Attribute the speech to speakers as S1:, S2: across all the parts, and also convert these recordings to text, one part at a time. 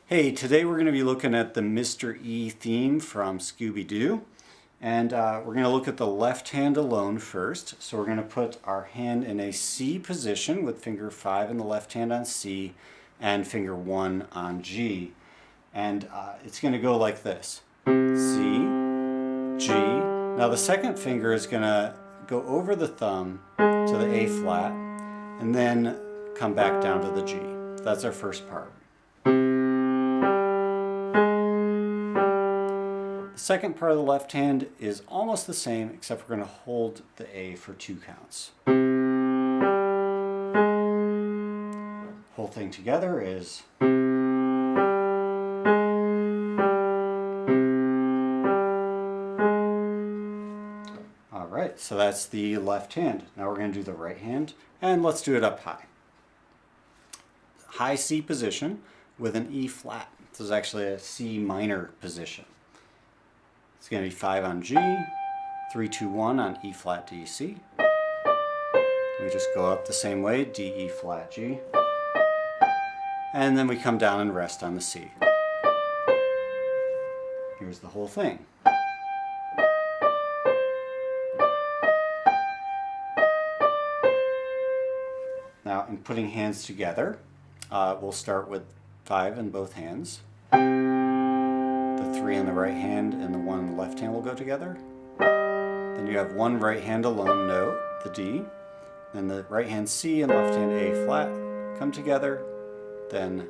S1: Hey, today we're going to be looking at the Mr. E theme from Scooby-Doo. And we're going to look at the left hand alone first. So we're going to put our hand in a C position with finger 5 in the left hand on C and finger 1 on G. And it's going to go like this. C, G. Now the second finger is going to go over the thumb to the A flat and then come back down to the G. That's our first part. The second part of the left hand is almost the same, except we're going to hold the A for 2 counts. Whole thing together is... Alright, so that's the left hand. Now we're going to do the right hand, and let's do it up high. High C position with an E flat. This is actually a C minor position. It's going to be 5 on G, 3, 2, 1 on E flat, D, C. We just go up the same way, D, E flat, G. And then we come down and rest on the C. Here's the whole thing. Now, in putting hands together, we'll start with 5 in both hands. The 3 in the right hand and the 1 in the left hand will go together. Then you have one right hand alone note, the D. Then the right hand C and left hand A flat come together. Then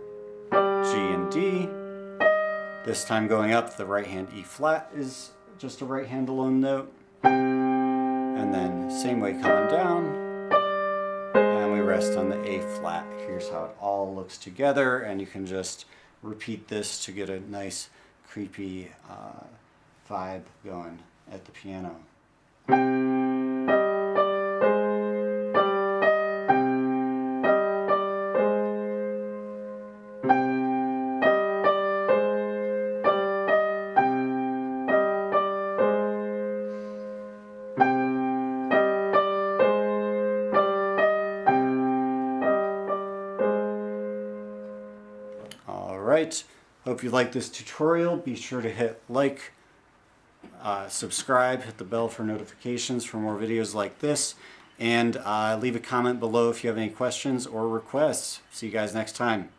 S1: G and D. This time going up, the right hand E flat is just a right hand alone note. And then same way coming down. And we rest on the A flat. Here's how it all looks together, and you can just repeat this to get a nice creepy vibe going at the piano. Alright, hope you liked this tutorial. Be sure to hit like, subscribe, hit the bell for notifications for more videos like this, and leave a comment below if you have any questions or requests. See you guys next time.